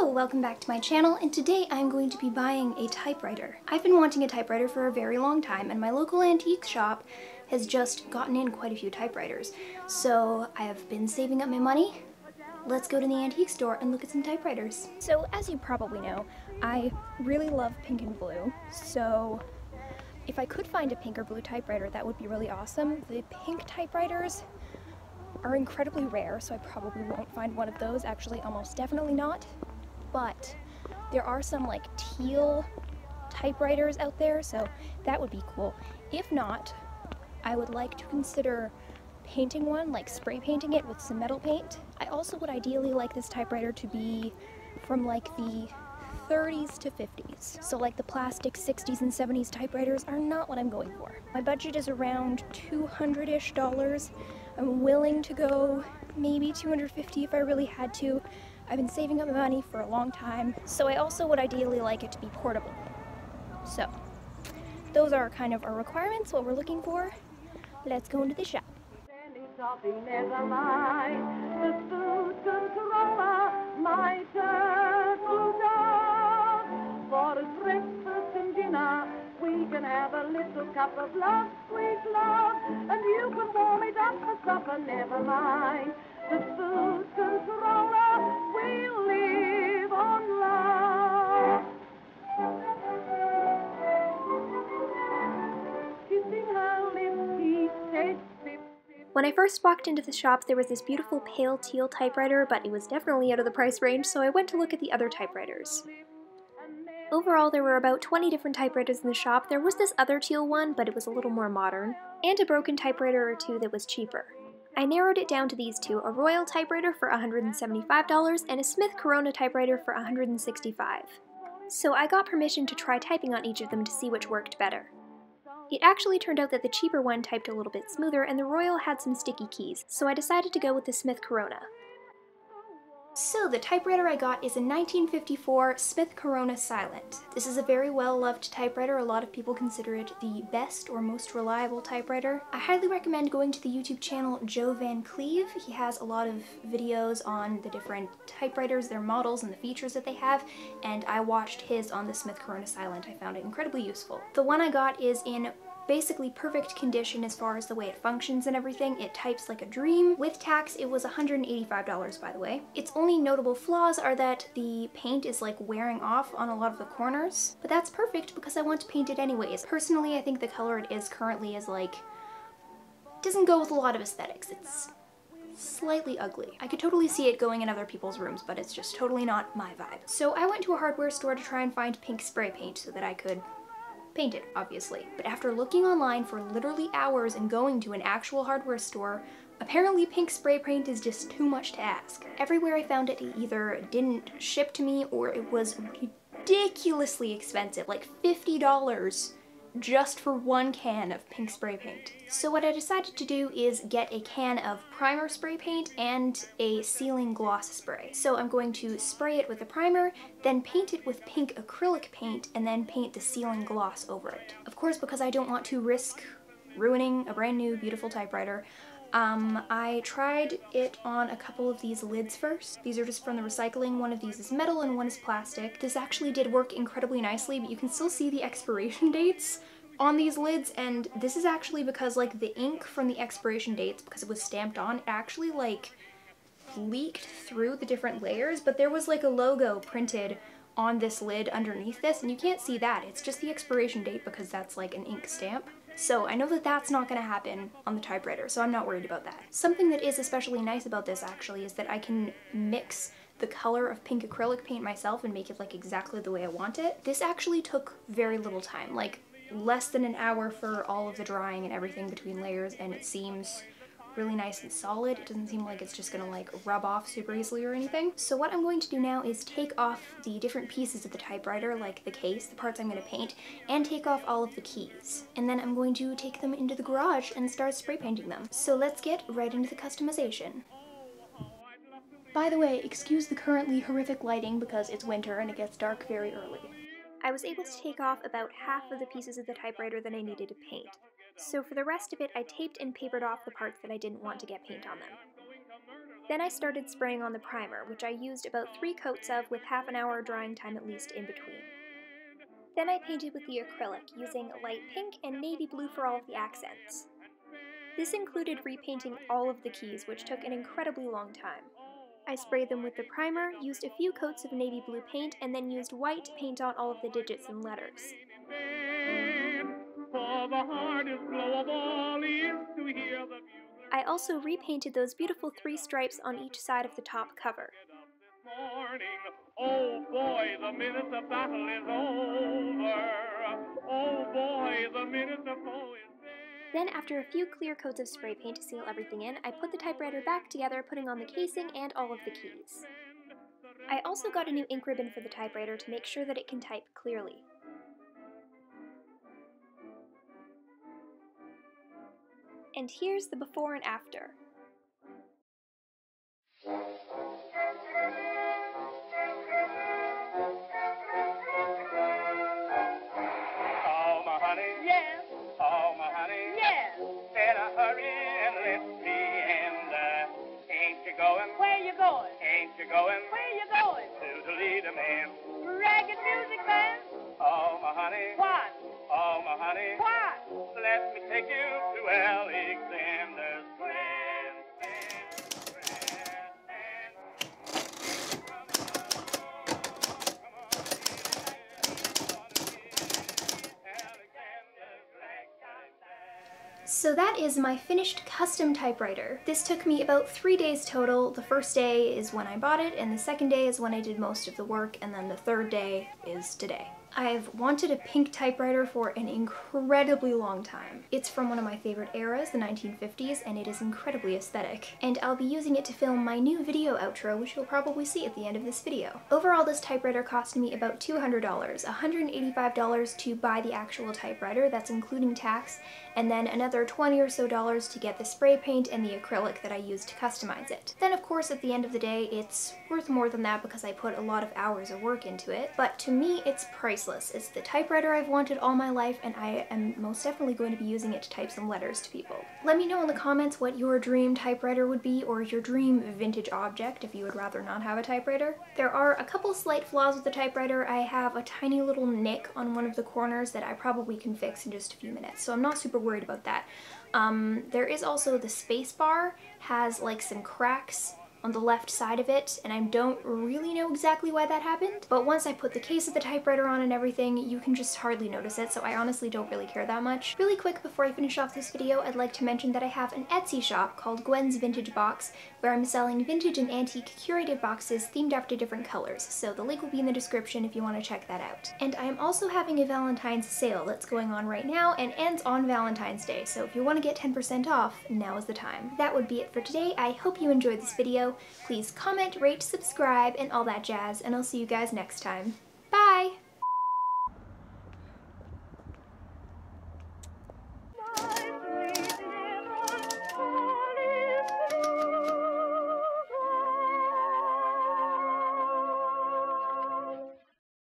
Hello, welcome back to my channel, and today I'm going to be buying a typewriter. I've been wanting a typewriter for a very long time, and my local antique shop has just gotten in quite a few typewriters. So I have been saving up my money. Let's go to the antique store and look at some typewriters. So as you probably know, I really love pink and blue, so if I could find a pink or blue typewriter, that would be really awesome. The pink typewriters are incredibly rare, so I probably won't find one of those, actually almost definitely not. But there are some like teal typewriters out there, so that would be cool. If not, I would like to consider painting one, like spray painting it with some metal paint. I also would ideally like this typewriter to be from like the 30s to 50s. So like the plastic 60s and 70s typewriters are not what I'm going for. My budget is around $200-ish. I'm willing to go maybe $250 if I really had to. I've been saving up my money for a long time, so I also would ideally like it to be portable. So those are kind of our requirements, what we're looking for. Let's go into the shop. For breakfast and dinner, we can have a little cup of love, sweet love, and you can warm it up for supper, never mind. The food controller, we'll live on love. Kissing her lips, he tastes sip, sip. When I first walked into the shop, there was this beautiful pale teal typewriter, but it was definitely out of the price range, so I went to look at the other typewriters. Overall, there were about 20 different typewriters in the shop. There was this other teal one, but it was a little more modern, and a broken typewriter or two that was cheaper. I narrowed it down to these two, a Royal typewriter for $175 and a Smith Corona typewriter for $165. So I got permission to try typing on each of them to see which worked better. It actually turned out that the cheaper one typed a little bit smoother and the Royal had some sticky keys, so I decided to go with the Smith Corona. So the typewriter I got is a 1954 Smith Corona Silent. This is a very well-loved typewriter. A lot of people consider it the best or most reliable typewriter. I highly recommend going to the YouTube channel Joe Van Cleve. He has a lot of videos on the different typewriters, their models, and the features that they have, and I watched his on the Smith Corona Silent. I found it incredibly useful. The one I got is in basically perfect condition as far as the way it functions and everything. It types like a dream. With tax, it was $185, by the way. Its only notable flaws are that the paint is like wearing off on a lot of the corners, but that's perfect because I want to paint it anyways. Personally, I think the color it is currently is like, doesn't go with a lot of aesthetics. It's slightly ugly. I could totally see it going in other people's rooms, but it's just totally not my vibe. So I went to a hardware store to try and find pink spray paint so that I could paint it, obviously. But after looking online for literally hours and going to an actual hardware store, apparently pink spray paint is just too much to ask. Everywhere I found it, it either didn't ship to me or it was ridiculously expensive, like $50 just for one can of pink spray paint. So what I decided to do is get a can of primer spray paint and a sealing gloss spray. So I'm going to spray it with the primer, then paint it with pink acrylic paint, and then paint the sealing gloss over it. Of course, because I don't want to risk ruining a brand new beautiful typewriter, I tried it on a couple of these lids first. These are just from the recycling. One of these is metal and one is plastic. This actually did work incredibly nicely, but you can still see the expiration dates on these lids, and this is actually because like the ink from the expiration dates, because it was stamped on, it actually like leaked through the different layers, but there was like a logo printed on this lid underneath this, and you can't see that. It's just the expiration date because that's like an ink stamp. So I know that that's not going to happen on the typewriter, so I'm not worried about that. Something that is especially nice about this actually is that I can mix the color of pink acrylic paint myself and make it like exactly the way I want it. This actually took very little time, like less than an hour for all of the drying and everything between layers, and it seems really nice and solid. It doesn't seem like it's just gonna like rub off super easily or anything. So what I'm going to do now is take off the different pieces of the typewriter, like the case, the parts I'm gonna paint, and take off all of the keys. And then I'm going to take them into the garage and start spray painting them. So let's get right into the customization. By the way, excuse the currently horrific lighting because it's winter and it gets dark very early. I was able to take off about half of the pieces of the typewriter that I needed to paint. So for the rest of it, I taped and papered off the parts that I didn't want to get paint on them. Then I started spraying on the primer, which I used about 3 coats of with half an hour drying time at least in between. Then I painted with the acrylic, using light pink and navy blue for all of the accents. This included repainting all of the keys, which took an incredibly long time. I sprayed them with the primer, used a few coats of navy blue paint, and then used white to paint on all of the digits and letters. I also repainted those beautiful 3 stripes on each side of the top cover. Oh boy, the minute the battle is over. Oh boy, the minute the foe is dead. Then, after a few clear coats of spray paint to seal everything in, I put the typewriter back together, putting on the casing and all of the keys. I also got a new ink ribbon for the typewriter to make sure that it can type clearly. And here's the before and after. Where you going? Ain't you going? Where you going? To the leader man. Ragged music band. Oh, my honey. What? Oh, my honey. What? Let me take you to Alexander's So that is my finished custom typewriter. This took me about 3 days total. The first day is when I bought it, and the second day is when I did most of the work, and then the third day is today. I've wanted a pink typewriter for an incredibly long time. It's from one of my favorite eras, the 1950s, and it is incredibly aesthetic. And I'll be using it to film my new video outro, which you'll probably see at the end of this video. Overall, this typewriter cost me about $200, $185 to buy the actual typewriter, that's including tax, and then another $20 or so to get the spray paint and the acrylic that I used to customize it. Then of course at the end of the day it's worth more than that because I put a lot of hours of work into it, but to me it's priceless. It's the typewriter I've wanted all my life, and I am most definitely going to be using it to type some letters to people. Let me know in the comments what your dream typewriter would be, or your dream vintage object if you would rather not have a typewriter. There are a couple slight flaws with the typewriter. I have a tiny little nick on one of the corners that I probably can fix in just a few minutes, so I'm not super worried about that. There is also the space bar has like some cracks on the left side of it, and I don't really know exactly why that happened, but once I put the case of the typewriter on and everything, you can just hardly notice it, so I honestly don't really care that much. Really quick before I finish off this video, I'd like to mention that I have an Etsy shop called Gwen's Vintage Box, where I'm selling vintage and antique curated boxes themed after different colors, so the link will be in the description if you want to check that out. And I am also having a Valentine's sale that's going on right now and ends on Valentine's Day, so if you want to get 10% off, now is the time. That would be it for today. I hope you enjoyed this video. Please comment, rate, subscribe, and all that jazz, and I'll see you guys next time.